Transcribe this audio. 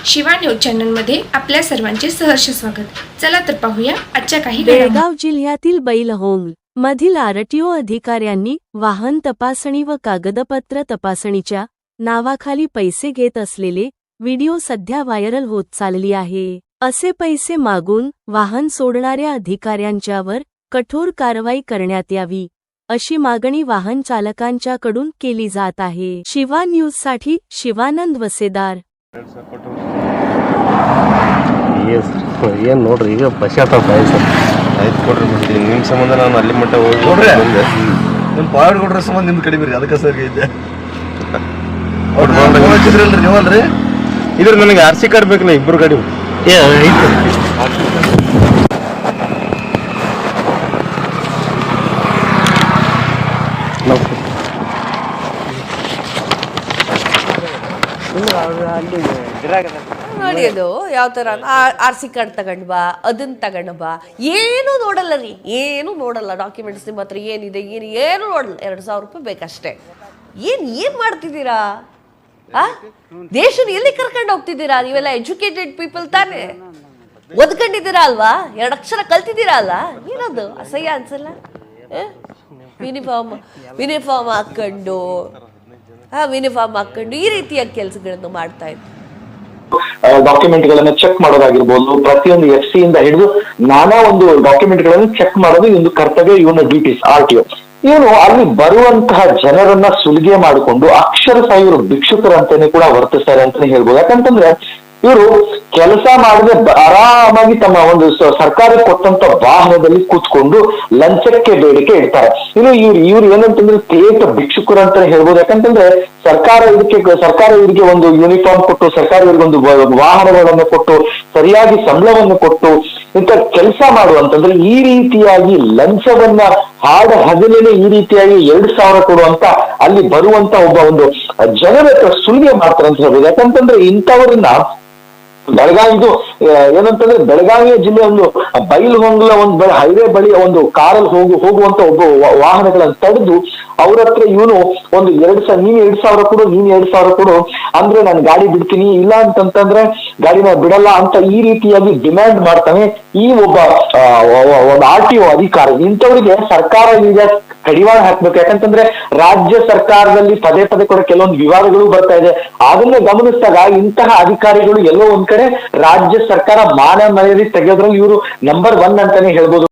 Shiva news channel मध्ये आपल्या सर्वांचे सहर्ष स्वागत। चला तर पाहूया आजच्या काही बेळगाव जिल्ह्यातील बैलहोंग मधील आरटीओ अधिकाऱ्यांनी वाहन तपासणी व कागदपत्र तपासणीच्या नावाखाली पैसे घेत असलेले व्हिडिओ सध्या व्हायरल होत चालली आहे। असे पैसे मागून वाहन सोडणाऱ्या अधिकाऱ्यांच्यावर कठोर कारवाई करण्यात यावी अशी मागणी वाहन चालकांच्याकडून केली जात आहे। शिवा न्यूज साठी शिवानंद वसेदार। ಏನು ನೋಡ್ರಿ ಈಗ ಪಶ್ಚಾತ್ತಾಪ ಸರ್ ಆಯ್ತು ಕೊಡ್ರಿ ಮತ್ತೆ ನಿಮ್ಮ ಸಂಬಂಧ ನಾನು ಅಲ್ಲಿ ಮಟ್ಟ ಹೋಗಿ ನೋಡ್ರಿ ನಿಮ್ಮ ಪಾಡ್ ಕೊಡ್ರ ಸಂಬಂಧ ನಿಮ್ದು ಕಡಿಮೆ ರೀ ಅದಕ್ಕೆ ಸರ್ ಇದ್ದೆ ಹಚ್ಚಿದ್ರಲ್ರಿ ನೀವಲ್ರಿ ಇದ್ರ ನನಗೆ ಆರ್ ಸಿ ಕಾರ್ಡ್ ಬೇಕಲ್ಲ ಇಬ್ಬರು ಗಾಡಿ ನೋಡಿ ಅದು ಯಾವ ಥರ ಆರ್ ಸಿ ಕಾರ್ಡ್ ತಗೊಂಡು ಬಾ ಅದನ್ನ ತಗೊಂಡು ಬಾ ಏನೂ ನೋಡಲ್ಲ ರೀ, ಏನೂ ನೋಡಲ್ಲ. ಡಾಕ್ಯುಮೆಂಟ್ಸ್ ನಿಮ್ಮ ಹತ್ರ ಏನಿದೆ ಏನು ನೋಡಲ್ಲ. 2,000 ರೂಪಾಯಿ ಬೇಕಷ್ಟೇ. ಏನು ಮಾಡ್ತಿದ್ದೀರಾ? ದೇಶನ ಎಲ್ಲಿ ಕರ್ಕೊಂಡು ಹೋಗ್ತಿದ್ದೀರಾ? ನೀವೆಲ್ಲ ಎಜುಕೇಟೆಡ್ ಪೀಪಲ್ ತಾನೇ, ಓದ್ಕೊಂಡಿದ್ದೀರಾ ಅಲ್ವಾ? 2 ಅಕ್ಷರ ಕಲ್ತಿದ್ದೀರಾ ಅಲ್ಲ? ಏನದು ಅಸಹ್ಯ ಅನ್ಸಲ್ಲ? ಯೂನಿಫಾರ್ಮ್ ಹಾಕೊಂಡು ಈ ರೀತಿಯ ಕೆಲಸಗಳನ್ನು ಮಾಡ್ತಾ ಇದ್ರು. ಡಾಕ್ಯುಮೆಂಟ್ ಗಳನ್ನ ಚೆಕ್ ಮಾಡೋದಾಗಿರ್ಬೋದು, ಪ್ರತಿಯೊಂದು FC ಇಂದ ಹಿಡಿದು ನಾನಾ ಒಂದು ಡಾಕ್ಯುಮೆಂಟ್ ಗಳನ್ನ ಚೆಕ್ ಮಾಡೋದು ಒಂದು ಕರ್ತವ್ಯ, ಇವನ ಡ್ಯೂಟೀಸ್ RTO. ಇವನು ಅಲ್ಲಿ ಬರುವಂತಹ ಜನರನ್ನ ಸುಲಿಗೆ ಮಾಡಿಕೊಂಡು ಅಕ್ಷರಶಃ ಇವರು ಭಿಕ್ಷುಕರಂತಾನೆ ಕೂಡ ವರ್ತಿಸ್ತಾರೆ ಅಂತಾನೆ ಹೇಳ್ಬೋದು. ಯಾಕಂತಂದ್ರೆ ಇವರು ಕೆಲಸ ಮಾಡದೆ ಆರಾಮಾಗಿ ತಮ್ಮ ಒಂದು ಸರ್ಕಾರ ಕೊಟ್ಟಂತ ವಾಹನದಲ್ಲಿ ಕೂತ್ಕೊಂಡು ಲಂಚಕ್ಕೆ ಬೇಡಿಕೆ ಇಡ್ತಾರೆ. ಇವ್ರು ಏನಂತಂದ್ರೆ ಕ್ಲೇಟ್ ಭಿಕ್ಷುಕರು ಅಂತಾನೆ ಹೇಳ್ಬೋದು. ಯಾಕಂತಂದ್ರೆ ಸರ್ಕಾರ ಇವರಿಗೆ ಒಂದು ಯೂನಿಫಾರ್ಮ್ ಕೊಟ್ಟು, ಸರ್ಕಾರ ಇವರಿಗೆ ಒಂದು ವಾಹನಗಳನ್ನು ಕೊಟ್ಟು, ಸರಿಯಾಗಿ ಸಂಬಳವನ್ನು ಕೊಟ್ಟು ಇಂಥ ಕೆಲಸ ಮಾಡುವಂತಂದ್ರೆ ಈ ರೀತಿಯಾಗಿ ಲಂಚವನ್ನ ಹಗಲೇನೆ ಈ ರೀತಿಯಾಗಿ 2,000 ಕೊಡುವಂತ ಅಲ್ಲಿ ಬರುವಂತ ಒಂದು ಜನರ ಸುಲಿಗೆ ಮಾಡ್ತಾರೆ ಅಂತ ಹೇಳ್ಬೋದು. ಯಾಕಂತಂದ್ರೆ ಇಂಥವರನ್ನ ಬೆಳಗಾವಿದು ಏನಂತಂದ್ರೆ ಬೆಳಗಾವಿಯ ಜಿಲ್ಲೆ ಒಂದು ಬೈಲಹೊಂಗಲ ಒಂದು ಹೈವೇ ಬಳಿ ಒಂದು ಕಾರಲ್ಲಿ ಹೋಗುವಂತ ಒಬ್ಬ ವಾಹನಗಳನ್ನು ತಡೆದು ಅವ್ರ ಹತ್ರ ಇವನು ಒಂದು 2,000 ಕೊಡು, ನೀನ್ 2,000 ಕೊಡು ಅಂದ್ರೆ ನಾನು ಗಾಡಿ ಬಿಡ್ತೀನಿ, ಇಲ್ಲ ಅಂತಂತಂದ್ರೆ ಗಾಡಿನ ಬಿಡಲ್ಲ ಅಂತ ಈ ರೀತಿಯಾಗಿ ಡಿಮ್ಯಾಂಡ್ ಮಾಡ್ತಾನೆ ಈ ಒಬ್ಬ RTO ಅಧಿಕಾರಿ. ಇಂಥವ್ರಿಗೆ ಸರ್ಕಾರ ಈಗ ಕಡಿವಾಣ ಹಾಕ್ಬೇಕು. ಯಾಕಂತಂದ್ರೆ ರಾಜ್ಯ ಸರ್ಕಾರದಲ್ಲಿ ಪದೇ ಕೂಡ ಕೆಲವೊಂದು ವಿವಾದಗಳು ಬರ್ತಾ ಇದೆ. ಅದನ್ನ ಗಮನಿಸಿದಾಗ ಇಂತಹ ಅಧಿಕಾರಿಗಳು ಎಲ್ಲೋ ಒಂದ್ ಕಡೆ ರಾಜ್ಯ ಸರ್ಕಾರ ಮಾನ ಮರ್ಯಾದೆ ತೆಗೆಯೋದ್ರಲ್ಲಿ ಇವರು ನಂಬರ್ 1 ಅಂತಾನೆ ಹೇಳ್ಬೋದು.